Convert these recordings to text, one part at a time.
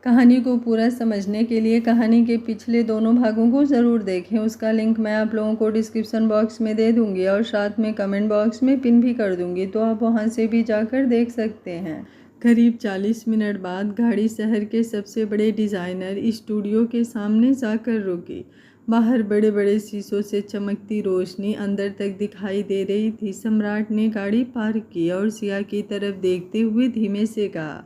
कहानी को पूरा समझने के लिए कहानी के पिछले दोनों भागों को ज़रूर देखें। उसका लिंक मैं आप लोगों को डिस्क्रिप्शन बॉक्स में दे दूंगी और साथ में कमेंट बॉक्स में पिन भी कर दूंगी, तो आप वहां से भी जाकर देख सकते हैं। करीब 40 मिनट बाद गाड़ी शहर के सबसे बड़े डिज़ाइनर स्टूडियो के सामने जाकर रुकी। बाहर बड़े बड़े शीशों से चमकती रोशनी अंदर तक दिखाई दे रही थी। सम्राट ने गाड़ी पार्क की और सिया की तरफ देखते हुए धीमे से कहा,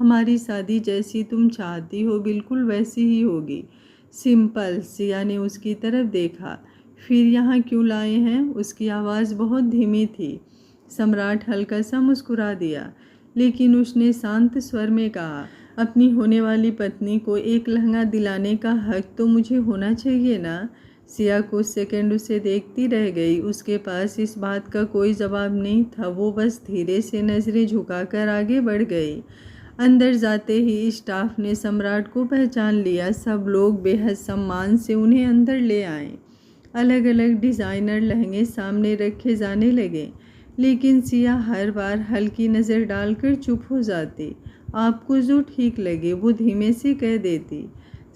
हमारी शादी जैसी तुम चाहती हो बिल्कुल वैसी ही होगी, सिंपल। सिया ने उसकी तरफ देखा। फिर यहाँ क्यों लाए हैं? उसकी आवाज़ बहुत धीमी थी। सम्राट हल्का सा मुस्कुरा दिया, लेकिन उसने शांत स्वर में कहा, अपनी होने वाली पत्नी को एक लहंगा दिलाने का हक तो मुझे होना चाहिए ना। सिया कुछ सेकंड उसे देखती रह गई। उसके पास इस बात का कोई जवाब नहीं था। वो बस धीरे से नज़रें झुकाकर आगे बढ़ गई। अंदर जाते ही स्टाफ ने सम्राट को पहचान लिया। सब लोग बेहद सम्मान से उन्हें अंदर ले आए। अलग अलग डिज़ाइनर लहंगे सामने रखे जाने लगे, लेकिन सिया हर बार हल्की नज़र डालकर चुप हो जाती। आपको जो ठीक लगे वो धीमे से कह देती।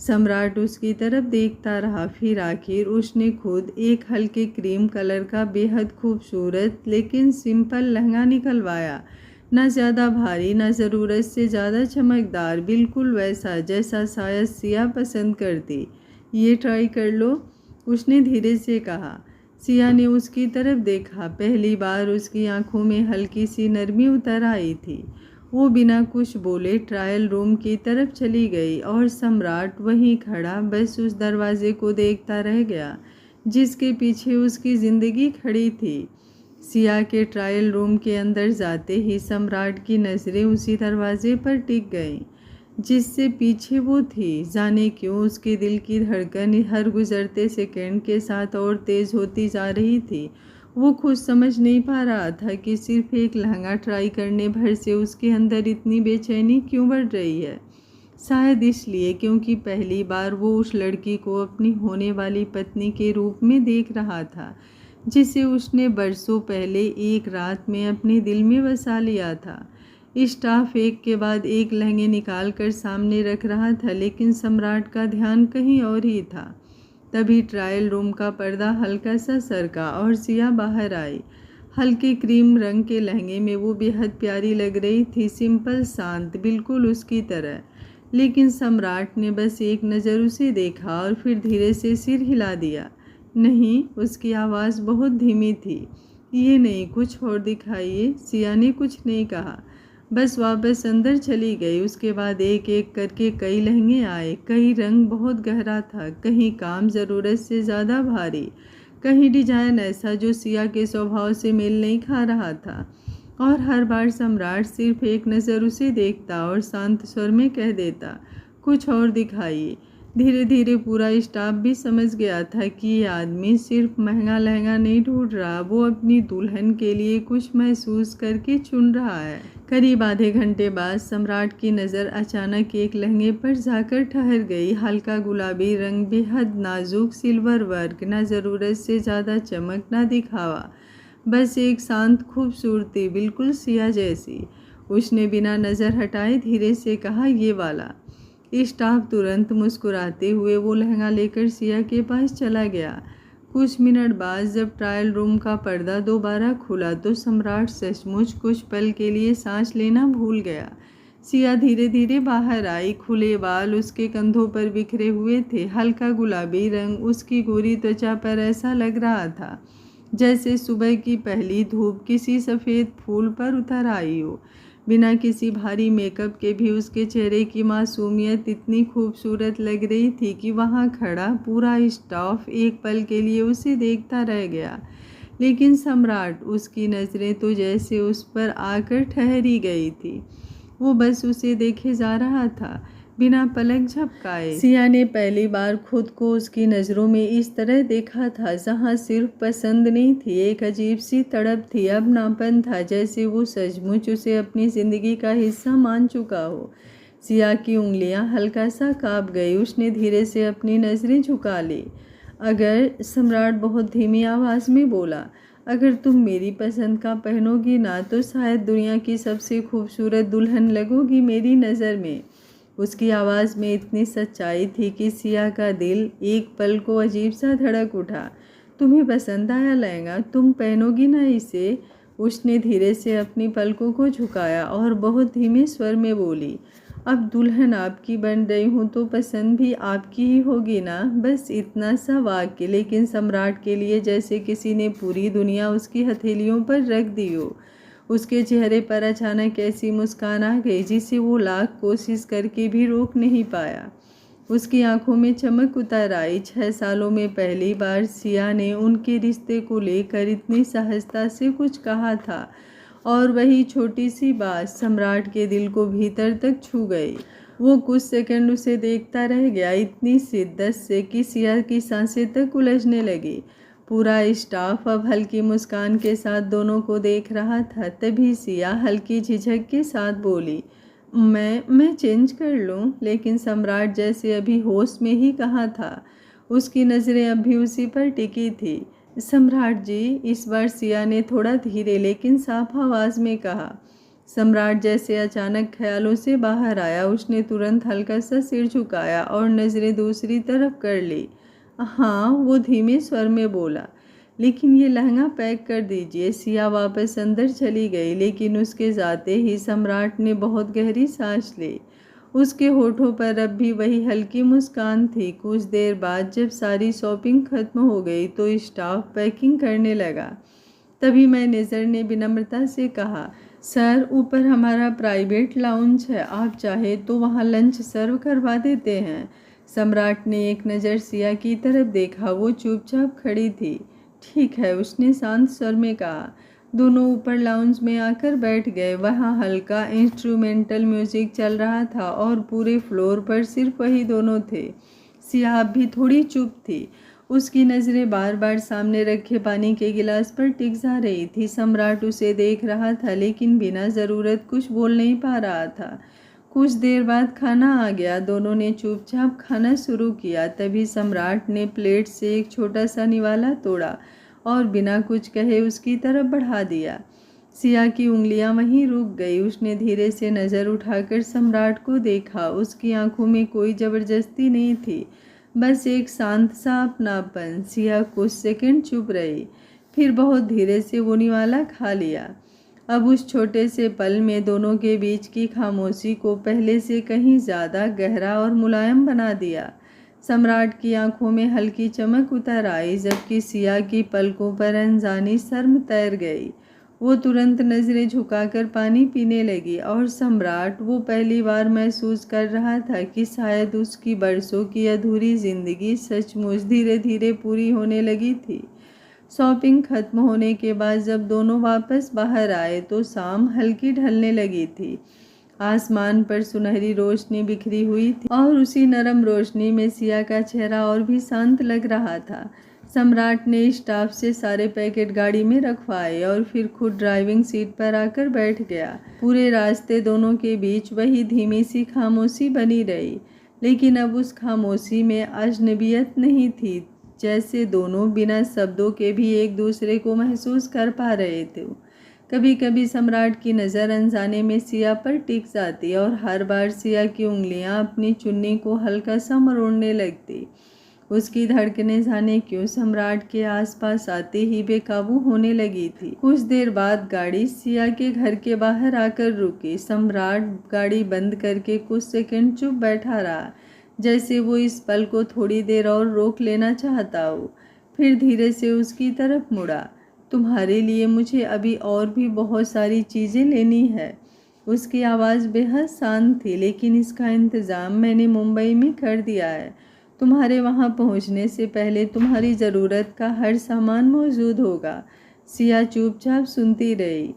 सम्राट उसकी तरफ देखता रहा। फिर आखिर उसने खुद एक हल्के क्रीम कलर का बेहद खूबसूरत लेकिन सिंपल लहंगा निकलवाया। ना ज़्यादा भारी, ना ज़रूरत से ज़्यादा चमकदार, बिल्कुल वैसा जैसा शायद सिया पसंद करती। ये ट्राई कर लो, उसने धीरे से कहा। सिया ने उसकी तरफ देखा। पहली बार उसकी आंखों में हल्की सी नरमी उतर आई थी। वो बिना कुछ बोले ट्रायल रूम की तरफ चली गई और सम्राट वहीं खड़ा बस उस दरवाजे को देखता रह गया जिसके पीछे उसकी ज़िंदगी खड़ी थी। सिया के ट्रायल रूम के अंदर जाते ही सम्राट की नज़रें उसी दरवाजे पर टिक गईं जिससे पीछे वो थी। जाने क्यों उसके दिल की धड़कन हर गुजरते सेकंड के साथ और तेज़ होती जा रही थी। वो खुद समझ नहीं पा रहा था कि सिर्फ एक लहंगा ट्राई करने भर से उसके अंदर इतनी बेचैनी क्यों बढ़ रही है। शायद इसलिए क्योंकि पहली बार वो उस लड़की को अपनी होने वाली पत्नी के रूप में देख रहा था जिसे उसने बरसों पहले एक रात में अपने दिल में बसा लिया था। स्टाफ एक के बाद एक लहंगे निकाल कर सामने रख रहा था, लेकिन सम्राट का ध्यान कहीं और ही था। तभी ट्रायल रूम का पर्दा हल्का सा सरका और सिया बाहर आई। हल्के क्रीम रंग के लहंगे में वो बेहद प्यारी लग रही थी, सिंपल, शांत, बिल्कुल उसकी तरह। लेकिन सम्राट ने बस एक नज़र उसे देखा और फिर धीरे से सिर हिला दिया। नहीं, उसकी आवाज़ बहुत धीमी थी। ये नहीं, कुछ और दिखाइए। सिया ने कुछ नहीं कहा, बस वापस अंदर चली गई। उसके बाद एक एक करके कई लहंगे आए। कहीं रंग बहुत गहरा था, कहीं काम ज़रूरत से ज़्यादा भारी, कहीं डिजाइन ऐसा जो सिया के स्वभाव से मेल नहीं खा रहा था। और हर बार सम्राट सिर्फ एक नज़र उसे देखता और शांत स्वर में कह देता, कुछ और दिखाइए। धीरे धीरे पूरा स्टाफ भी समझ गया था कि ये आदमी सिर्फ महंगा लहंगा नहीं ढूंढ रहा, वो अपनी दुल्हन के लिए कुछ महसूस करके चुन रहा है। करीब आधे घंटे बाद सम्राट की नज़र अचानक एक लहंगे पर जाकर ठहर गई। हल्का गुलाबी रंग, बेहद नाजुक सिल्वर वर्क, ना ज़रूरत से ज़्यादा चमक ना दिखावा, बस एक शांत खूबसूरती, बिल्कुल सिया जैसी। उसने बिना नज़र हटाए धीरे से कहा, ये वाला। स्टाफ तुरंत मुस्कुराते हुए वो लहंगा लेकर सिया के पास चला गया। कुछ मिनट बाद जब ट्रायल रूम का पर्दा दोबारा खुला तो सम्राट सचमुच कुछ पल के लिए सांस लेना भूल गया। सिया धीरे धीरे बाहर आई। खुले बाल उसके कंधों पर बिखरे हुए थे। हल्का गुलाबी रंग उसकी गोरी त्वचा पर ऐसा लग रहा था जैसे सुबह की पहली धूप किसी सफ़ेद फूल पर उतर आई हो। बिना किसी भारी मेकअप के भी उसके चेहरे की मासूमियत इतनी खूबसूरत लग रही थी कि वहाँ खड़ा पूरा स्टाफ एक पल के लिए उसे देखता रह गया। लेकिन सम्राट, उसकी नज़रें तो जैसे उस पर आकर ठहरी गई थी। वो बस उसे देखे जा रहा था, बिना पलक झपकाए। सिया ने पहली बार खुद को उसकी नज़रों में इस तरह देखा था, जहाँ सिर्फ पसंद नहीं थी, एक अजीब सी तड़प थी, अपनापन था, जैसे वो सचमुच उसे अपनी ज़िंदगी का हिस्सा मान चुका हो। सिया की उंगलियां हल्का सा काँप गई। उसने धीरे से अपनी नज़रें झुका ली। अगर, सम्राट बहुत धीमी आवाज़ में बोला, अगर तुम मेरी पसंद का पहनोगी ना तो शायद दुनिया की सबसे खूबसूरत दुल्हन लगोगी मेरी नज़र में। उसकी आवाज़ में इतनी सच्चाई थी कि सिया का दिल एक पल को अजीब सा धड़क उठा। तुम्हें पसंद आया लहंगा? तुम पहनोगी ना इसे? उसने धीरे से अपनी पलकों को झुकाया और बहुत धीमे स्वर में बोली, अब दुल्हन आपकी बन रही हूँ तो पसंद भी आपकी ही होगी ना? बस इतना सा वाक्य, लेकिन सम्राट के लिए जैसे किसी ने पूरी दुनिया उसकी हथेलियों पर रख दी हो। उसके चेहरे पर अचानक ऐसी मुस्कान आ गई जिसे वो लाख कोशिश करके भी रोक नहीं पाया। उसकी आंखों में चमक उतर आई। 6 सालों में पहली बार सिया ने उनके रिश्ते को लेकर इतनी सहजता से कुछ कहा था, और वही छोटी सी बात सम्राट के दिल को भीतर तक छू गई। वो कुछ सेकंड उसे देखता रह गया, इतनी शिद्दत से कि सिया की सांसें तक उलझने लगी। पूरा स्टाफ अब हल्की मुस्कान के साथ दोनों को देख रहा था। तभी सिया हल्की झिझक के साथ बोली, मैं चेंज कर लूँ? लेकिन सम्राट जैसे अभी होश में ही कहा था। उसकी नज़रें अब भी उसी पर टिकी थी। सम्राट जी, इस बार सिया ने थोड़ा धीरे लेकिन साफ आवाज़ में कहा। सम्राट जैसे अचानक ख्यालों से बाहर आया। उसने तुरंत हल्का सा सिर झुकाया और नज़रें दूसरी तरफ कर ली। हाँ, वो धीमे स्वर में बोला, लेकिन ये लहंगा पैक कर दीजिए। सिया वापस अंदर चली गई, लेकिन उसके जाते ही सम्राट ने बहुत गहरी सांस ली। उसके होठों पर अब भी वही हल्की मुस्कान थी। कुछ देर बाद जब सारी शॉपिंग खत्म हो गई तो स्टाफ पैकिंग करने लगा। तभी मैनेजर ने विनम्रता से कहा, सर, ऊपर हमारा प्राइवेट लाउंज है, आप चाहे तो वहाँ लंच सर्व करवा देते हैं। सम्राट ने एक नज़र सिया की तरफ देखा। वो चुपचाप खड़ी थी। ठीक है, उसने शांत स्वर में कहा। दोनों ऊपर लाउंज में आकर बैठ गए। वहाँ हल्का इंस्ट्रूमेंटल म्यूजिक चल रहा था और पूरे फ्लोर पर सिर्फ वही दोनों थे। सिया भी थोड़ी चुप थी। उसकी नज़रें बार बार सामने रखे पानी के गिलास पर टिक जा रही थी। सम्राट उसे देख रहा था, लेकिन बिना ज़रूरत कुछ बोल नहीं पा रहा था। कुछ देर बाद खाना आ गया। दोनों ने चुपचाप खाना शुरू किया। तभी सम्राट ने प्लेट से एक छोटा सा निवाला तोड़ा और बिना कुछ कहे उसकी तरफ बढ़ा दिया। सिया की उंगलियां वहीं रुक गई। उसने धीरे से नज़र उठाकर सम्राट को देखा। उसकी आंखों में कोई ज़बरदस्ती नहीं थी, बस एक शांत सा अपनापन। सिया कुछ सेकंड चुप रही, फिर बहुत धीरे से वो निवाला खा लिया। अब उस छोटे से पल में दोनों के बीच की खामोशी को पहले से कहीं ज़्यादा गहरा और मुलायम बना दिया। सम्राट की आंखों में हल्की चमक उतर आई, जबकि सिया की पलकों पर अनजानी शर्म तैर गई। वो तुरंत नज़रें झुकाकर पानी पीने लगी, और सम्राट वो पहली बार महसूस कर रहा था कि शायद उसकी बरसों की अधूरी ज़िंदगी सचमुच धीरे धीरे पूरी होने लगी थी। शॉपिंग खत्म होने के बाद जब दोनों वापस बाहर आए तो शाम हल्की ढलने लगी थी। आसमान पर सुनहरी रोशनी बिखरी हुई थी और उसी नरम रोशनी में सिया का चेहरा और भी शांत लग रहा था। सम्राट ने स्टाफ से सारे पैकेट गाड़ी में रखवाए और फिर खुद ड्राइविंग सीट पर आकर बैठ गया। पूरे रास्ते दोनों के बीच वही धीमी सी खामोशी बनी रही, लेकिन अब उस खामोशी में अजनबियत नहीं थी, जैसे दोनों बिना शब्दों के भी एक दूसरे को महसूस कर पा रहे थे। कभी कभी सम्राट की नज़र अनजाने में सिया पर टिक जाती और हर बार सिया की उंगलियां अपनी चुन्नी को हल्का सा मरोड़ने लगती। उसकी धड़कनें जाने क्यों सम्राट के आसपास आते ही बेकाबू होने लगी थी। कुछ देर बाद गाड़ी सिया के घर के बाहर आकर रुकी। सम्राट गाड़ी बंद करके कुछ सेकंड चुप बैठा रहा, जैसे वो इस पल को थोड़ी देर और रोक लेना चाहता हो। फिर धीरे से उसकी तरफ मुड़ा। तुम्हारे लिए मुझे अभी और भी बहुत सारी चीज़ें लेनी है। उसकी आवाज़ बेहद शांत थी, लेकिन इसका इंतज़ाम मैंने मुंबई में कर दिया है। तुम्हारे वहाँ पहुँचने से पहले तुम्हारी ज़रूरत का हर सामान मौजूद होगा। सिया चुपचाप सुनती रही।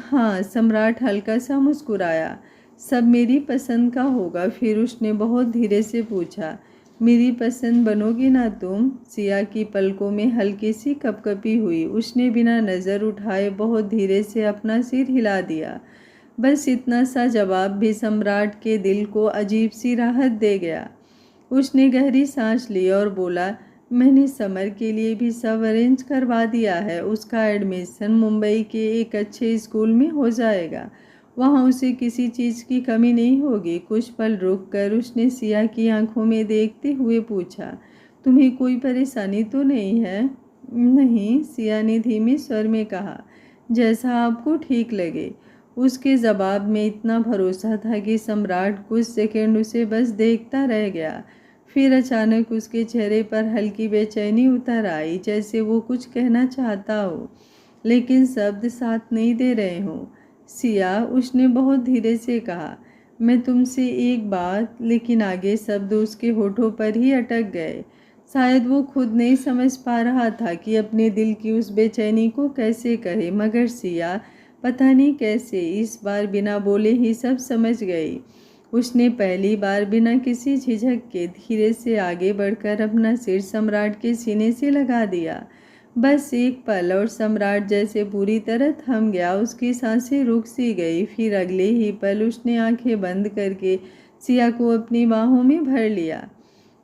हाँ, सम्राट हल्का सा मुस्कुराया। सब मेरी पसंद का होगा। फिर उसने बहुत धीरे से पूछा, मेरी पसंद बनोगी ना तुम? सिया की पलकों में हल्की सी कपकपी हुई। उसने बिना नज़र उठाए बहुत धीरे से अपना सिर हिला दिया। बस इतना सा जवाब भी सम्राट के दिल को अजीब सी राहत दे गया। उसने गहरी सांस ली और बोला, मैंने समर के लिए भी सब अरेंज करवा दिया है। उसका एडमिशन मुंबई के एक अच्छे स्कूल में हो जाएगा वहाँ उसे किसी चीज़ की कमी नहीं होगी। कुछ पल रुक कर उसने सिया की आंखों में देखते हुए पूछा, तुम्हें कोई परेशानी तो नहीं है? नहीं, सिया ने धीमे स्वर में कहा, जैसा आपको ठीक लगे। उसके जवाब में इतना भरोसा था कि सम्राट कुछ सेकंड उसे बस देखता रह गया। फिर अचानक उसके चेहरे पर हल्की बेचैनी उतर आई, जैसे वो कुछ कहना चाहता हो लेकिन शब्द साथ नहीं दे रहे हों। सिया, उसने बहुत धीरे से कहा, मैं तुमसे एक बात, लेकिन आगे शब्द उसके होठों पर ही अटक गए। शायद वो खुद नहीं समझ पा रहा था कि अपने दिल की उस बेचैनी को कैसे कहे, मगर सिया पता नहीं कैसे इस बार बिना बोले ही सब समझ गई। उसने पहली बार बिना किसी झिझक के धीरे से आगे बढ़कर अपना सिर सम्राट के सीने से लगा दिया। बस एक पल और सम्राट जैसे पूरी तरह थम गया। उसकी सांसें रुक सी गई। फिर अगले ही पल उसने आंखें बंद करके सिया को अपनी बाहों में भर लिया,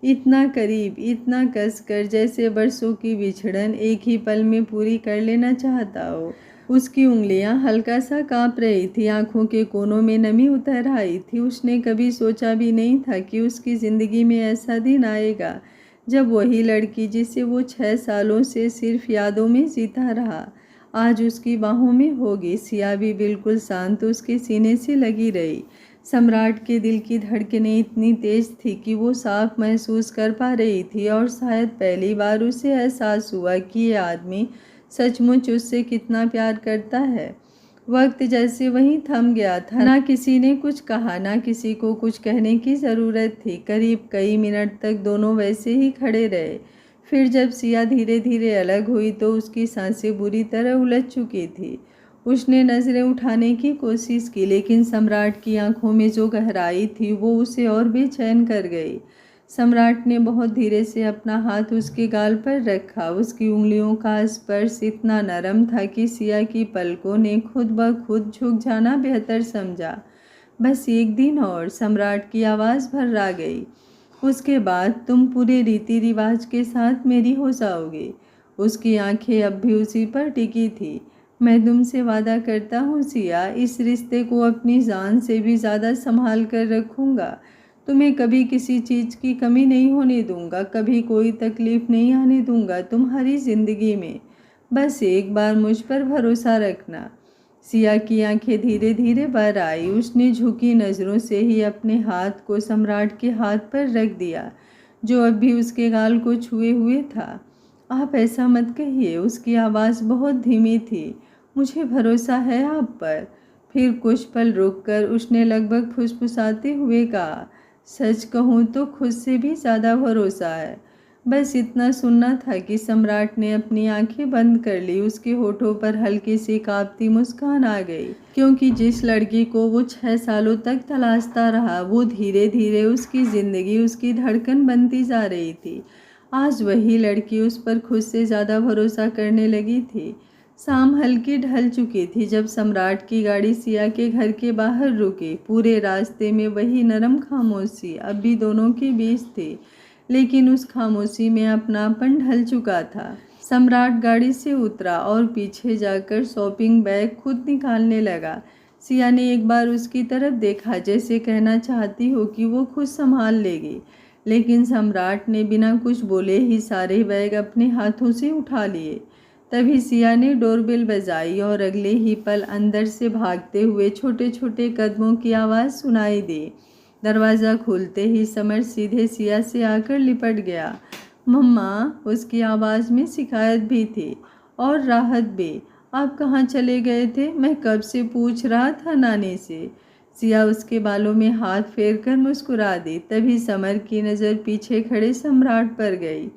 इतना करीब, इतना कसकर, जैसे बरसों की विछड़न एक ही पल में पूरी कर लेना चाहता हो। उसकी उंगलियां हल्का सा कांप रही थी, आंखों के कोनों में नमी उतर आई थी। उसने कभी सोचा भी नहीं था कि उसकी ज़िंदगी में ऐसा दिन आएगा जब वही लड़की जिसे वो 6 सालों से सिर्फ यादों में जीता रहा, आज उसकी बाहों में होगी। सिया भी बिल्कुल शांत उसके सीने से लगी रही। सम्राट के दिल की धड़कनें इतनी तेज थी कि वो साफ महसूस कर पा रही थी, और शायद पहली बार उसे एहसास हुआ कि ये आदमी सचमुच उससे कितना प्यार करता है। वक्त जैसे वहीं थम गया था। ना किसी ने कुछ कहा, ना किसी को कुछ कहने की ज़रूरत थी। करीब कई मिनट तक दोनों वैसे ही खड़े रहे। फिर जब सिया धीरे धीरे अलग हुई तो उसकी सांसें बुरी तरह उलझ चुकी थी। उसने नज़रें उठाने की कोशिश की, लेकिन सम्राट की आंखों में जो गहराई थी वो उसे और बेचैन कर गई। सम्राट ने बहुत धीरे से अपना हाथ उसके गाल पर रखा। उसकी उंगलियों का स्पर्श इतना नरम था कि सिया की पलकों ने खुद ब खुद झुक जाना बेहतर समझा। बस एक दिन और, सम्राट की आवाज़ भर्रा गई। उसके बाद तुम पूरे रीति रिवाज के साथ मेरी हो जाओगे। उसकी आंखें अब भी उसी पर टिकी थी। मैं तुमसे वादा करता हूँ सिया, इस रिश्ते को अपनी जान से भी ज़्यादा संभाल कर रखूँगा। तुम्हें कभी किसी चीज़ की कमी नहीं होने दूंगा, कभी कोई तकलीफ़ नहीं आने दूंगा तुम्हारी ज़िंदगी में। बस एक बार मुझ पर भरोसा रखना। सिया की आंखें धीरे धीरे भर आई। उसने झुकी नज़रों से ही अपने हाथ को सम्राट के हाथ पर रख दिया, जो अब भी उसके गाल को छुए हुए था। आप ऐसा मत कहिए, उसकी आवाज़ बहुत धीमी थी। मुझे भरोसा है आप पर। फिर कुछ पल रुककर उसने लगभग फुसफुसाते हुए कहा, सच कहूँ तो खुद से भी ज़्यादा भरोसा है। बस इतना सुनना था कि सम्राट ने अपनी आंखें बंद कर ली। उसके होठों पर हल्की सी कांपती मुस्कान आ गई, क्योंकि जिस लड़की को वो 6 सालों तक तलाशता रहा, वो धीरे धीरे उसकी ज़िंदगी, उसकी धड़कन बनती जा रही थी। आज वही लड़की उस पर खुद से ज़्यादा भरोसा करने लगी थी। शाम हल्की ढल चुकी थी जब सम्राट की गाड़ी सिया के घर के बाहर रुकी। पूरे रास्ते में वही नरम खामोशी अब भी दोनों के बीच थी, लेकिन उस खामोशी में अपनापन ढल चुका था। सम्राट गाड़ी से उतरा और पीछे जाकर शॉपिंग बैग खुद निकालने लगा। सिया ने एक बार उसकी तरफ देखा, जैसे कहना चाहती हो कि वो खुद संभाल लेगी, लेकिन सम्राट ने बिना कुछ बोले ही सारे बैग अपने हाथों से उठा लिए। तभी सिया ने डोरबेल बजाई और अगले ही पल अंदर से भागते हुए छोटे छोटे कदमों की आवाज़ सुनाई दी। दरवाज़ा खुलते ही समर सीधे सिया से आकर लिपट गया। मम्मा, उसकी आवाज़ में शिकायत भी थी और राहत भी। आप कहाँ चले गए थे? मैं कब से पूछ रहा था नानी से। सिया उसके बालों में हाथ फेरकर मुस्कुरा दी। तभी समर की नज़र पीछे खड़े सम्राट पर गई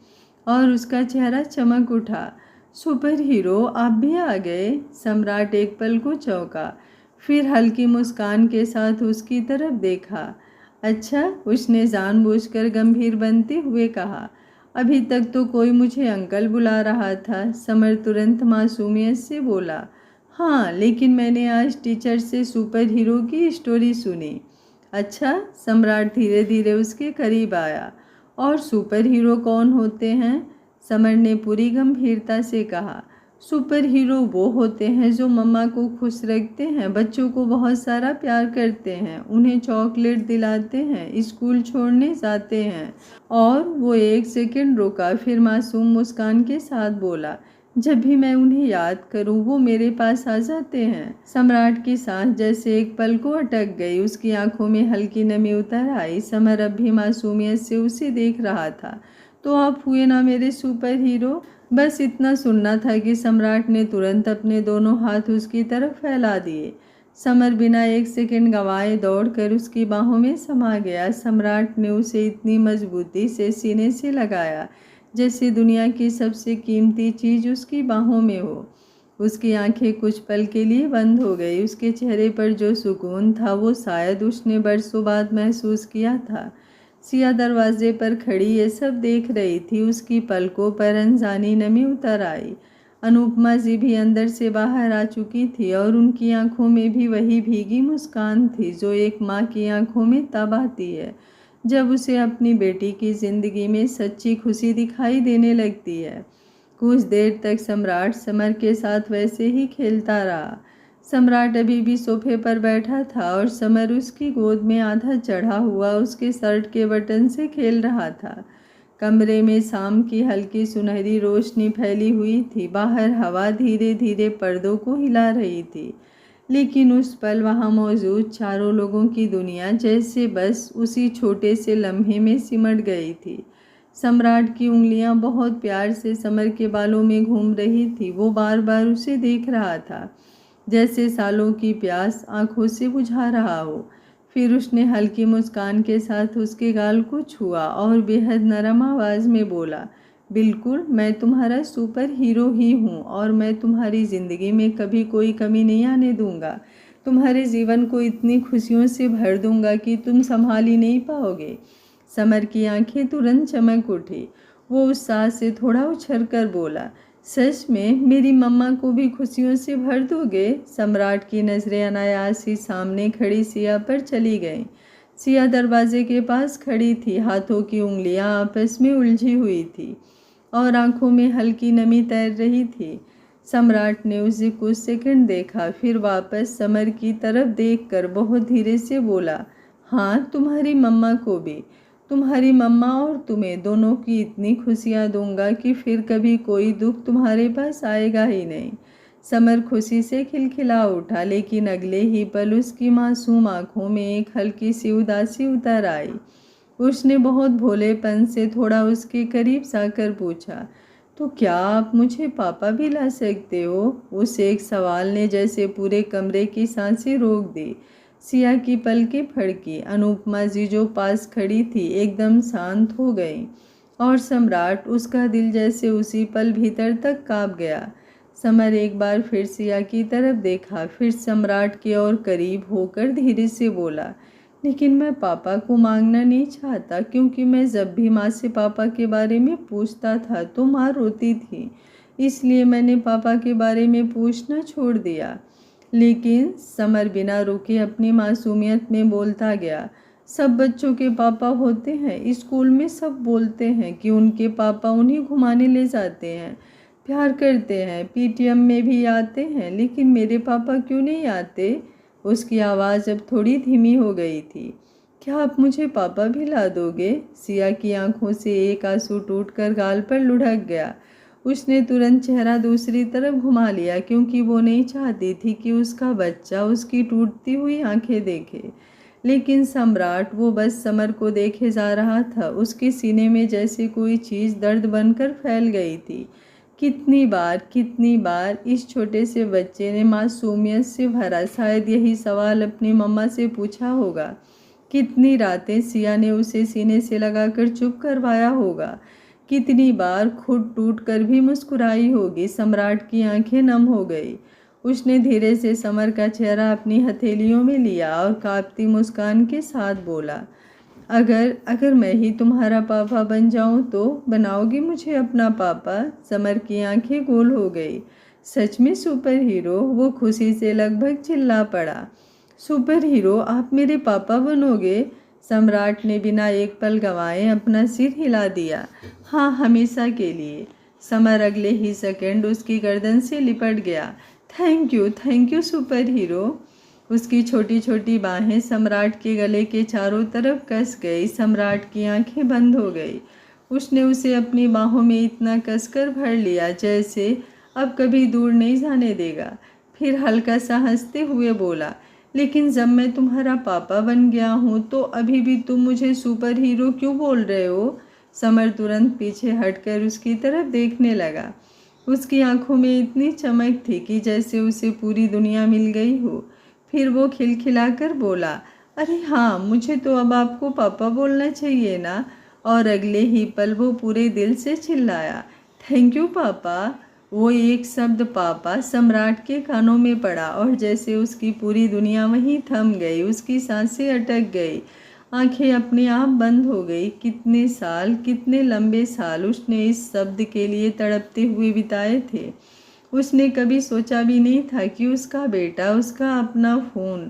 और उसका चेहरा चमक उठा। सुपर हीरो, आप भी आ गए? सम्राट एक पल को चौंका, फिर हल्की मुस्कान के साथ उसकी तरफ देखा। अच्छा, उसने जानबूझकर गंभीर बनते हुए कहा। अभी तक तो कोई मुझे अंकल बुला रहा था। समर तुरंत मासूमियत से बोला। हाँ, लेकिन मैंने आज टीचर से सुपर हीरो की स्टोरी सुनी। अच्छा, सम्राट धीरे धीरे उसके करीब आया। और सुपर हीरो कौन होते हैं? समर ने पूरी गंभीरता से कहा। सुपर हीरो वो होते हैं जो मम्मा को खुश रखते हैं, बच्चों को बहुत सारा प्यार करते हैं, उन्हें चॉकलेट दिलाते हैं, स्कूल छोड़ने जाते हैं। और वो एक सेकंड रुका, फिर मासूम मुस्कान के साथ बोला, जब भी मैं उन्हें याद करूं वो मेरे पास आ जाते हैं। सम्राट की सांस जैसे एक पल को अटक गई, उसकी आंखों में हल्की नमी उतर आई। समर अब भी मासूमियत से उसे देख रहा था। तो आप हुए ना मेरे सुपर हीरो। बस इतना सुनना था कि सम्राट ने तुरंत अपने दोनों हाथ उसकी तरफ फैला दिए। समर बिना एक सेकंड गंवाए दौड़कर उसकी बाहों में समा गया। सम्राट ने उसे इतनी मजबूती से सीने से लगाया जैसे दुनिया की सबसे कीमती चीज़ उसकी बाहों में हो। उसकी आंखें कुछ पल के लिए बंद हो गई। उसके चेहरे पर जो सुकून था वो शायद उसने बरसों बाद महसूस किया था। सिया दरवाजे पर खड़ी ये सब देख रही थी। उसकी पलकों पर अनजानी नमी उतर आई। अनुपमा जी भी अंदर से बाहर आ चुकी थी और उनकी आंखों में भी वही भीगी मुस्कान थी जो एक माँ की आंखों में तब आती है जब उसे अपनी बेटी की ज़िंदगी में सच्ची खुशी दिखाई देने लगती है। कुछ देर तक सम्राट समर के साथ वैसे ही खेलता रहा। सम्राट अभी भी सोफे पर बैठा था और समर उसकी गोद में आधा चढ़ा हुआ उसके शर्ट के बटन से खेल रहा था। कमरे में शाम की हल्की सुनहरी रोशनी फैली हुई थी। बाहर हवा धीरे धीरे पर्दों को हिला रही थी, लेकिन उस पल वहाँ मौजूद चारों लोगों की दुनिया जैसे बस उसी छोटे से लम्हे में सिमट गई थी। सम्राट की उंगलियां बहुत प्यार से समर के बालों में घूम रही थी। वो बार बार उसे देख रहा था, जैसे सालों की प्यास आंखों से बुझा रहा हो। फिर उसने हल्की मुस्कान के साथ उसके गाल को छुआ और बेहद नरम आवाज़ में बोला, बिल्कुल, मैं तुम्हारा सुपर हीरो ही हूँ और मैं तुम्हारी ज़िंदगी में कभी कोई कमी नहीं आने दूँगा। तुम्हारे जीवन को इतनी खुशियों से भर दूँगा कि तुम संभाल ही नहीं पाओगे। समर की आंखें तुरंत चमक उठी। वो उत्साह से थोड़ा उछल कर बोला, सच में मेरी मम्मा को भी खुशियों से भर दोगे? सम्राट की नज़रें अनायास ही सामने खड़ी सिया पर चली गईं। सिया दरवाजे के पास खड़ी थी, हाथों की उंगलियां आपस में उलझी हुई थी और आंखों में हल्की नमी तैर रही थी। सम्राट ने उसे कुछ सेकंड देखा, फिर वापस समर की तरफ देखकर बहुत धीरे से बोला, हाँ, तुम्हारी मम्मा को भी। तुम्हारी मम्मा और तुम्हें दोनों की इतनी खुशियाँ दूंगा कि फिर कभी कोई दुख तुम्हारे पास आएगा ही नहीं। समर खुशी से खिलखिला उठा, लेकिन अगले ही पल उसकी मासूम आंखों में एक हल्की सी उदासी उतर आई। उसने बहुत भोलेपन से थोड़ा उसके करीब जाकर पूछा, तो क्या आप मुझे पापा भी ला सकते हो? उस एक सवाल ने जैसे पूरे कमरे की सांसें रोक दी। सिया की पलकें फड़की। अनुपमा जी जो पास खड़ी थी एकदम शांत हो गई और सम्राट, उसका दिल जैसे उसी पल भीतर तक कांप गया। समर एक बार फिर सिया की तरफ देखा, फिर सम्राट के और करीब होकर धीरे से बोला, लेकिन मैं पापा को मांगना नहीं चाहता, क्योंकि मैं जब भी माँ से पापा के बारे में पूछता था तो माँ रोती थी, इसलिए मैंने पापा के बारे में पूछना छोड़ दिया। लेकिन समर बिना रुके अपनी मासूमियत में बोलता गया, सब बच्चों के पापा होते हैं। स्कूल में सब बोलते हैं कि उनके पापा उन्हें घुमाने ले जाते हैं, प्यार करते हैं, पीटीएम में भी आते हैं, लेकिन मेरे पापा क्यों नहीं आते? उसकी आवाज़ अब थोड़ी धीमी हो गई थी। क्या आप मुझे पापा भी ला दोगे? सिया की आंखों से एक आंसू टूटकर गाल पर लुढ़क गया। उसने तुरंत चेहरा दूसरी तरफ घुमा लिया, क्योंकि वो नहीं चाहती थी कि उसका बच्चा उसकी टूटती हुई आंखें देखे। लेकिन सम्राट, वो बस समर को देखे जा रहा था। उसके सीने में जैसे कोई चीज़ दर्द बनकर फैल गई थी। कितनी बार इस छोटे से बच्चे ने मासूमियत से भरा शायद यही सवाल अपनी मम्मा से पूछा होगा। कितनी रातें सिया ने उसे सीने से लगाकर चुप करवाया होगा। कितनी बार खुद टूट कर भी मुस्कुराई होगी। सम्राट की आंखें नम हो गई। उसने धीरे से समर का चेहरा अपनी हथेलियों में लिया और कांपती मुस्कान के साथ बोला, अगर मैं ही तुम्हारा पापा बन जाऊं तो बनाओगी मुझे अपना पापा? समर की आंखें गोल हो गई। सच में सुपर हीरो? वो खुशी से लगभग चिल्ला पड़ा। सुपर हीरो, आप मेरे पापा बनोगे? सम्राट ने बिना एक पल गंवाए अपना सिर हिला दिया। हाँ, हमेशा के लिए। समर अगले ही सेकंड उसकी गर्दन से लिपट गया। Thank you super hero. उसकी छोटी छोटी बाहें सम्राट के गले के चारों तरफ कस गई। सम्राट की आंखें बंद हो गई। उसने उसे अपनी बाहों में इतना कसकर भर लिया जैसे अब कभी दूर नहीं जाने देगा। फिर हल्का सा हंसते हुए बोला, लेकिन जब मैं तुम्हारा पापा बन गया हूँ तो अभी भी तुम मुझे सुपर हीरो क्यों बोल रहे हो? समर तुरंत पीछे हटकर उसकी तरफ देखने लगा। उसकी आंखों में इतनी चमक थी कि जैसे उसे पूरी दुनिया मिल गई हो। फिर वो खिलखिलाकर बोला, अरे हाँ, मुझे तो अब आपको पापा बोलना चाहिए ना। और अगले ही पल वो पूरे दिल से चिल्लाया, थैंक यू पापा। वो एक शब्द पापा सम्राट के कानों में पड़ा और जैसे उसकी पूरी दुनिया वहीं थम गई। उसकी सांसें अटक गई, आंखें अपने आप बंद हो गई। कितने लंबे साल उसने इस शब्द के लिए तड़पते हुए बिताए थे। उसने कभी सोचा भी नहीं था कि उसका बेटा, उसका अपना खून,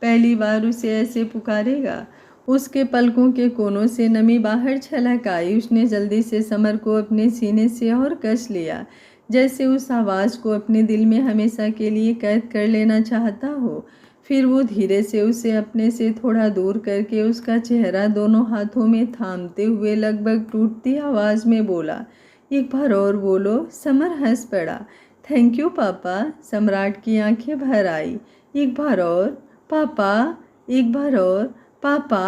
पहली बार उसे ऐसे पुकारेगा। उसके पलकों के कोनों से नमी बाहर छलक आई। उसने जल्दी से समर को अपने सीने से और कस लिया, जैसे उस आवाज़ को अपने दिल में हमेशा के लिए कैद कर लेना चाहता हो। फिर वो धीरे से उसे अपने से थोड़ा दूर करके उसका चेहरा दोनों हाथों में थामते हुए लगभग टूटती आवाज़ में बोला, एक बार और बोलो। समर हंस पड़ा। थैंक यू पापा। सम्राट की आंखें भर आई। एक बार और पापा, एक बार और पापा।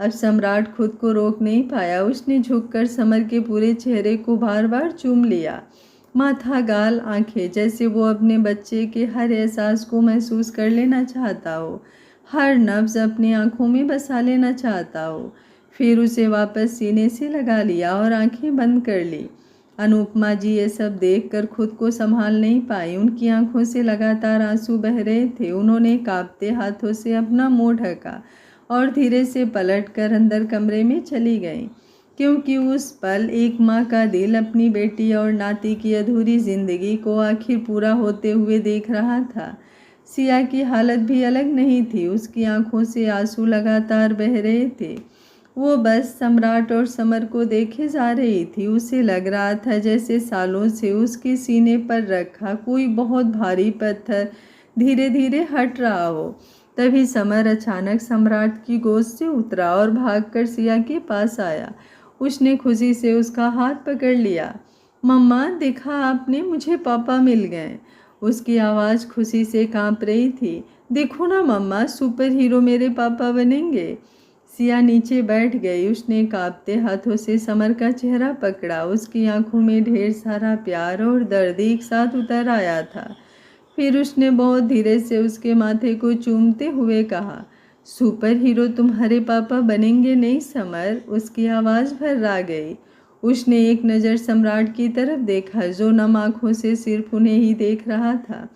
अब सम्राट खुद को रोक नहीं पाया। उसने झुककर समर के पूरे चेहरे को बार बार चूम लिया, माथा, गाल, आंखें, जैसे वो अपने बच्चे के हर एहसास को महसूस कर लेना चाहता हो, हर नब्ज अपनी आंखों में बसा लेना चाहता हो। फिर उसे वापस सीने से लगा लिया और आंखें बंद कर ली। अनुपमा जी ये सब देखकर खुद को संभाल नहीं पाई। उनकी आंखों से लगातार आंसू बह रहे थे। उन्होंने कांपते हाथों से अपना मुंह ढका और धीरे से पलटकर अंदर कमरे में चली गईं, क्योंकि उस पल एक माँ का दिल अपनी बेटी और नाती की अधूरी जिंदगी को आखिर पूरा होते हुए देख रहा था। सिया की हालत भी अलग नहीं थी। उसकी आंखों से आंसू लगातार बह रहे थे। वो बस सम्राट और समर को देखे जा रही थी। उसे लग रहा था जैसे सालों से उसके सीने पर रखा कोई बहुत भारी पत्थर धीरे धीरे हट रहा हो। तभी समर अचानक सम्राट की गोद से उतरा और भागकर सिया के पास आया। उसने खुशी से उसका हाथ पकड़ लिया। मम्मा, देखा आपने, मुझे पापा मिल गए। उसकी आवाज़ खुशी से कांप रही थी। देखो ना मम्मा, सुपर हीरो मेरे पापा बनेंगे। सिया नीचे बैठ गई। उसने कांपते हाथों से समर का चेहरा पकड़ा। उसकी आंखों में ढेर सारा प्यार और दर्द एक साथ उतर आया था। फिर उसने बहुत धीरे से उसके माथे को चूमते हुए कहा, सुपर हीरो तुम्हारे पापा बनेंगे नहीं समर। उसकी आवाज़ भर्रा गई। उसने एक नज़र सम्राट की तरफ देखा, जो नम आँखों से सिर्फ उन्हें ही देख रहा था।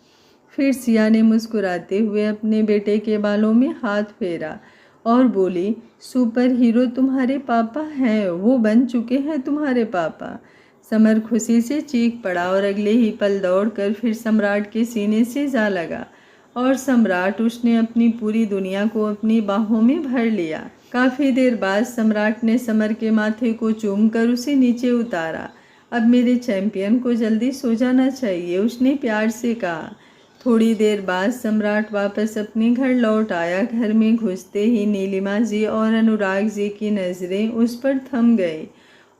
फिर सिया ने मुस्कुराते हुए अपने बेटे के बालों में हाथ फेरा और बोली, सुपर हीरो तुम्हारे पापा हैं, वो बन चुके हैं तुम्हारे पापा। समर खुशी से चीख पड़ा और अगले ही पल दौड़कर फिर सम्राट के सीने से जा लगा और सम्राट, उसने अपनी पूरी दुनिया को अपनी बाहों में भर लिया। काफ़ी देर बाद सम्राट ने समर के माथे को चूमकर उसे नीचे उतारा। अब मेरे चैंपियन को जल्दी सो जाना चाहिए, उसने प्यार से कहा। थोड़ी देर बाद सम्राट वापस अपने घर लौट आया। घर में घुसते ही नीलिमा जी और अनुराग जी की नज़रें उस पर थम गई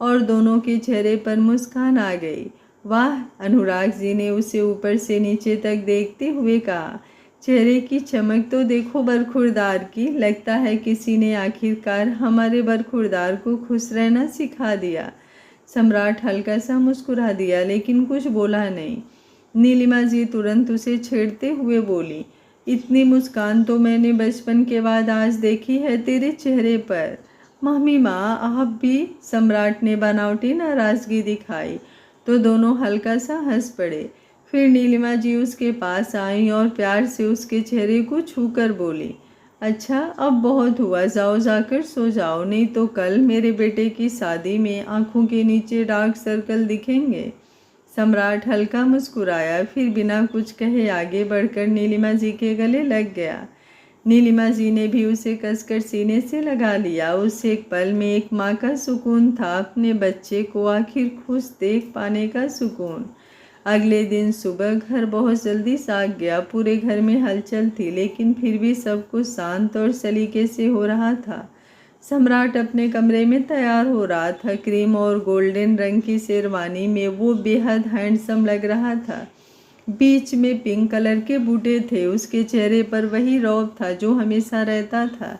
और दोनों के चेहरे पर मुस्कान आ गई। वाह, अनुराग जी ने उसे ऊपर से नीचे तक देखते हुए कहा। चेहरे की चमक तो देखो बरखुरदार की, लगता है किसी ने आखिरकार हमारे बरखुरदार को खुश रहना सिखा दिया। सम्राट हल्का सा मुस्कुरा दिया लेकिन कुछ बोला नहीं। नीलिमा जी तुरंत उसे छेड़ते हुए बोली, इतनी मुस्कान तो मैंने बचपन के बाद आज देखी है तेरे चेहरे पर। मम्मी माँ, आप भी? सम्राट ने बनावटी नाराज़गी दिखाई तो दोनों हल्का सा हंस पड़े। फिर नीलिमा जी उसके पास आईं और प्यार से उसके चेहरे को छूकर बोली, अच्छा अब बहुत हुआ, जाओ जाकर सो जाओ, नहीं तो कल मेरे बेटे की शादी में आंखों के नीचे डार्क सर्कल दिखेंगे। सम्राट हल्का मुस्कुराया, फिर बिना कुछ कहे आगे बढ़कर नीलिमा जी के गले लग गया। नीलिमा जी ने भी उसे कसकर सीने से लगा लिया। उस एक पल में एक माँ का सुकून था, अपने बच्चे को आखिर खुश देख पाने का सुकून। अगले दिन सुबह घर बहुत जल्दी साग गया। पूरे घर में हलचल थी, लेकिन फिर भी सब कुछ शांत और सलीके से हो रहा था। सम्राट अपने कमरे में तैयार हो रहा था। क्रीम और गोल्डन रंग की शेरवानी में वो बेहद हैंडसम लग रहा था। बीच में पिंक कलर के बूटे थे। उसके चेहरे पर वही रौब था जो हमेशा रहता था,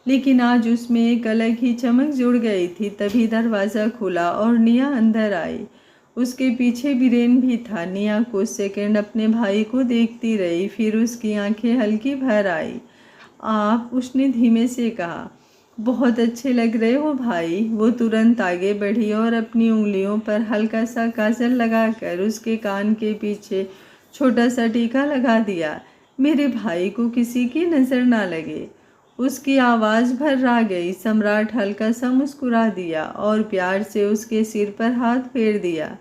लेकिन आज उसमें एक अलग ही चमक जुड़ गई थी। तभी दरवाज़ा खुला और निया अंदर आई। उसके पीछे बीरेन भी था। निया कुछ सेकंड अपने भाई को देखती रही, फिर उसकी आंखें हल्की भर आई। आप, उसने धीमे से कहा। बहुत अच्छे लग रहे हो भाई। वो तुरंत आगे बढ़ी और अपनी उंगलियों पर हल्का सा काजल लगाकर उसके कान के पीछे छोटा सा टीका लगा दिया। मेरे भाई को किसी की नज़र ना लगे। उसकी आवाज़ भर्रा गई। सम्राट हल्का सा मुस्कुरा दिया और प्यार से उसके सिर पर हाथ फेर दिया।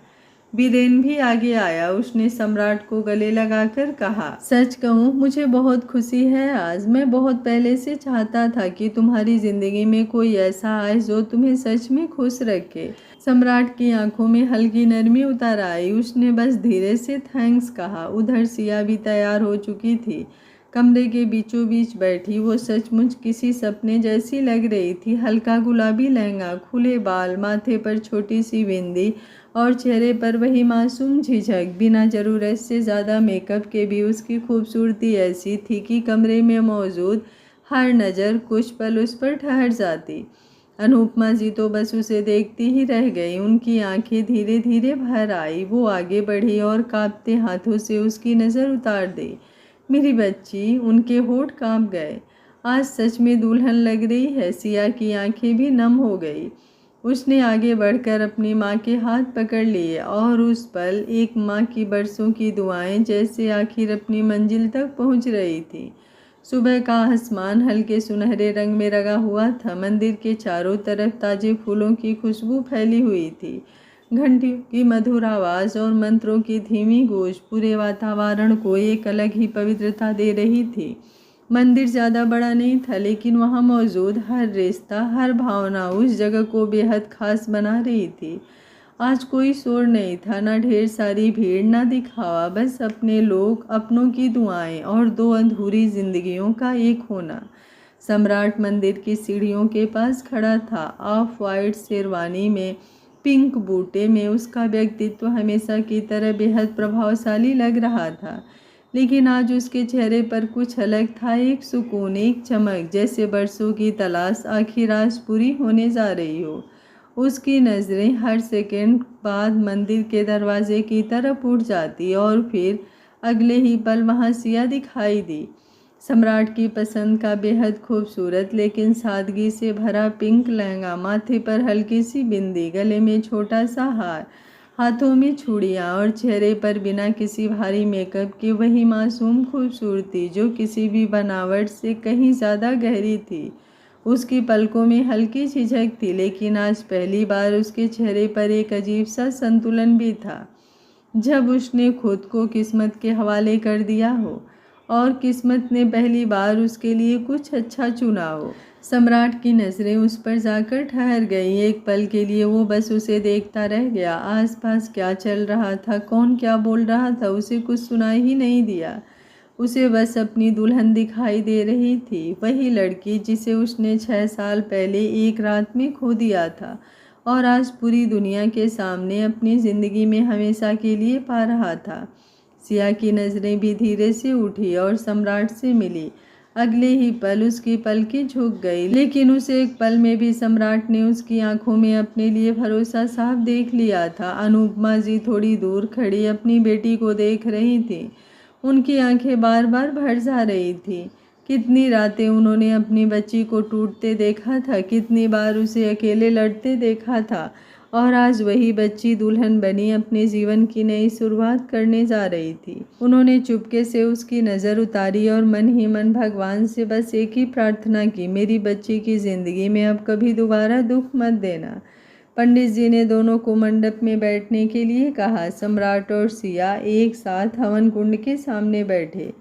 बीरेन भी आगे आया। उसने सम्राट को गले लगाकर कहा, सच कहूँ मुझे बहुत खुशी है आज। मैं बहुत पहले से चाहता था कि तुम्हारी जिंदगी में कोई ऐसा आए जो तुम्हें सच में खुश रखे। सम्राट की आंखों में हल्की नरमी उतर आई। उसने बस धीरे से थैंक्स कहा। उधर सिया भी तैयार हो चुकी थी। कमरे के बीचों बीच बैठी वो सचमुच किसी सपने जैसी लग रही थी। हल्का गुलाबी लहंगा, खुले बाल, माथे पर छोटी सी बिंदी और चेहरे पर वही मासूम झिझक। बिना ज़रूरत से ज़्यादा मेकअप के भी उसकी खूबसूरती ऐसी थी कि कमरे में मौजूद हर नज़र कुछ पल उस पर ठहर जाती। अनुपमा जी तो बस उसे देखती ही रह गई। उनकी आंखें धीरे धीरे भर आई। वो आगे बढ़ी और कांपते हाथों से उसकी नज़र उतार दी। मेरी बच्ची, उनके होठ कांप गए। आज सच में दुल्हन लग रही है। सिया की आंखें भी नम हो गई। उसने आगे बढ़कर अपनी माँ के हाथ पकड़ लिए और उस पल एक माँ की बरसों की दुआएं जैसे आखिर अपनी मंजिल तक पहुँच रही थी। सुबह का आसमान हल्के सुनहरे रंग में रंगा हुआ था। मंदिर के चारों तरफ ताजे फूलों की खुशबू फैली हुई थी। घंटी की मधुर आवाज़ और मंत्रों की धीमी गूंज पूरे वातावरण को एक अलग ही पवित्रता दे रही थी। मंदिर ज़्यादा बड़ा नहीं था, लेकिन वहाँ मौजूद हर रिश्ता, हर भावना उस जगह को बेहद खास बना रही थी। आज कोई शोर नहीं था, ना ढेर सारी भीड़, ना दिखावा, बस अपने लोग, अपनों की दुआएं और दो अधूरी जिंदगियों का एक होना। सम्राट मंदिर की सीढ़ियों के पास खड़ा था। ऑफ वाइट शेरवानी में, पिंक बूटे में उसका व्यक्तित्व हमेशा की तरह बेहद प्रभावशाली लग रहा था, लेकिन आज उसके चेहरे पर कुछ अलग था। एक सुकून, एक चमक, जैसे बरसों की तलाश आखिर आज पूरी होने जा रही हो। उसकी नज़रें हर सेकंड बाद मंदिर के दरवाजे की तरफ उठ जाती और फिर अगले ही पल वहाँ सिया दिखाई दी। सम्राट की पसंद का बेहद खूबसूरत लेकिन सादगी से भरा पिंक लहंगा, माथे पर हल्की सी बिंदी, गले में छोटा सा हार, हाथों में चूड़ियाँ और चेहरे पर बिना किसी भारी मेकअप के वही मासूम खूबसूरती जो किसी भी बनावट से कहीं ज़्यादा गहरी थी। उसकी पलकों में हल्की झिझक थी, लेकिन आज पहली बार उसके चेहरे पर एक अजीब सा संतुलन भी था, जब उसने खुद को किस्मत के हवाले कर दिया हो और किस्मत ने पहली बार उसके लिए कुछ अच्छा चुना हो। सम्राट की नज़रें उस पर जाकर ठहर गई। एक पल के लिए वो बस उसे देखता रह गया। आसपास क्या चल रहा था, कौन क्या बोल रहा था, उसे कुछ सुनाई ही नहीं दिया। उसे बस अपनी दुल्हन दिखाई दे रही थी, वही लड़की जिसे उसने 6 साल पहले एक रात में खो दिया था और आज पूरी दुनिया के सामने अपनी ज़िंदगी में हमेशा के लिए पा रहा था। सिया की नज़रें भी धीरे से उठी और सम्राट से मिली। अगले ही पल उसकी पलकें झुक गई, लेकिन उस एक पल में भी सम्राट ने उसकी आंखों में अपने लिए भरोसा साफ देख लिया था। अनुपमा जी थोड़ी दूर खड़ी अपनी बेटी को देख रही थी। उनकी आंखें बार बार भर जा रही थी। कितनी रातें उन्होंने अपनी बच्ची को टूटते देखा था, कितनी बार उसे अकेले लड़ते देखा था, और आज वही बच्ची दुल्हन बनी अपने जीवन की नई शुरुआत करने जा रही थी। उन्होंने चुपके से उसकी नज़र उतारी और मन ही मन भगवान से बस एक ही प्रार्थना की, मेरी बच्ची की ज़िंदगी में अब कभी दोबारा दुख मत देना। पंडित जी ने दोनों को मंडप में बैठने के लिए कहा। सम्राट और सिया एक साथ हवन कुंड के सामने बैठे।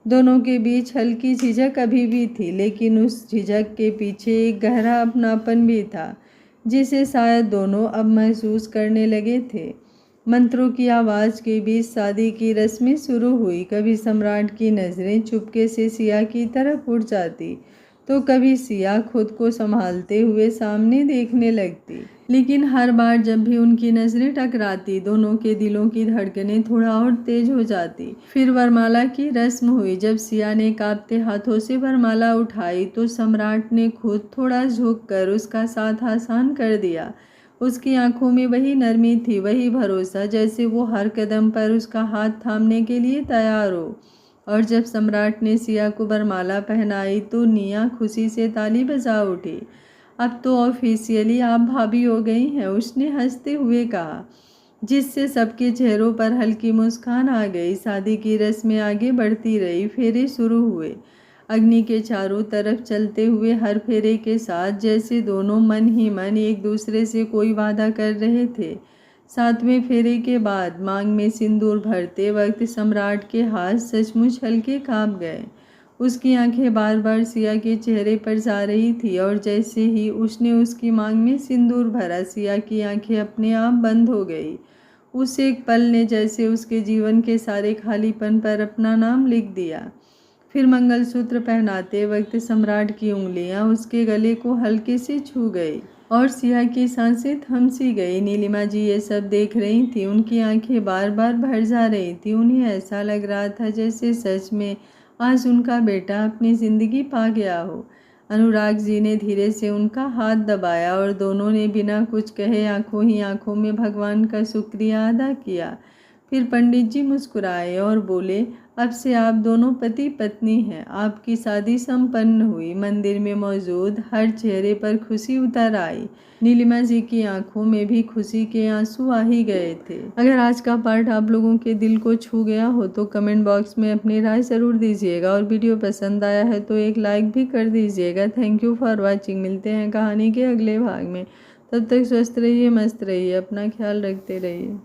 दोनों के बीच हल्की झिझक अभी भी थी, लेकिन उस झिझक के पीछे एक गहरा अपनापन भी था जिसे शायद दोनों अब महसूस करने लगे थे। मंत्रों की आवाज़ के बीच शादी की रस्में शुरू हुई। कभी सम्राट की नज़रें चुपके से सिया की तरफ उड़ जाती, तो कभी सिया खुद को संभालते हुए सामने देखने लगती। लेकिन हर बार जब भी उनकी नज़रें टकराती, दोनों के दिलों की धड़कनें थोड़ा और तेज हो जाती। फिर वरमाला की रस्म हुई। जब सिया ने कांपते हाथों से वरमाला उठाई, तो सम्राट ने खुद थोड़ा झुककर उसका साथ आसान कर दिया। उसकी आंखों में वही नरमी थी, वही भरोसा, जैसे वो हर कदम पर उसका हाथ थामने के लिए तैयार हो। और जब सम्राट ने सिया को वरमाला पहनाई, तो निया खुशी से ताली बजा उठी। अब तो ऑफिशियली आप भाभी हो गई हैं, उसने हंसते हुए कहा, जिससे सबके चेहरों पर हल्की मुस्कान आ गई। शादी की रस्में आगे बढ़ती रही। फेरे शुरू हुए, अग्नि के चारों तरफ चलते हुए हर फेरे के साथ जैसे दोनों मन ही मन एक दूसरे से कोई वादा कर रहे थे। 7वें फेरे के बाद मांग में सिंदूर भरते वक्त सम्राट के हाथ सचमुच हल्के कांप गए। उसकी आंखें बार बार सिया के चेहरे पर जा रही थी, और जैसे ही उसने उसकी मांग में सिंदूर भरा, सिया की आंखें अपने आप बंद हो गई। उस एक पल ने जैसे उसके जीवन के सारे खालीपन पर अपना नाम लिख दिया। फिर मंगलसूत्र पहनाते वक्त सम्राट की उंगलियां उसके गले को हल्के से छू गई, और सिया की सांसें थम सी गई। नीलिमा जी ये सब देख रही थी। उनकी आंखें बार बार भर जा रही थी। उन्हें ऐसा लग रहा था जैसे सच में आज उनका बेटा अपनी जिंदगी पा गया हो। अनुराग जी ने धीरे से उनका हाथ दबाया, और दोनों ने बिना कुछ कहे आंखों ही आंखों में भगवान का शुक्रिया अदा किया। फिर पंडित जी मुस्कुराए और बोले, अब से आप दोनों पति पत्नी हैं। आपकी शादी संपन्न हुई। मंदिर में मौजूद हर चेहरे पर खुशी उतर आई। नीलिमा जी की आंखों में भी खुशी के आंसू आ ही गए थे। अगर आज का पार्ट आप लोगों के दिल को छू गया हो तो कमेंट बॉक्स में अपनी राय ज़रूर दीजिएगा, और वीडियो पसंद आया है तो एक लाइक भी कर दीजिएगा। Thank you for watching. मिलते हैं कहानी के अगले भाग में। तब तक स्वस्थ रहिए, मस्त रहिए, अपना ख्याल रखते रहिए।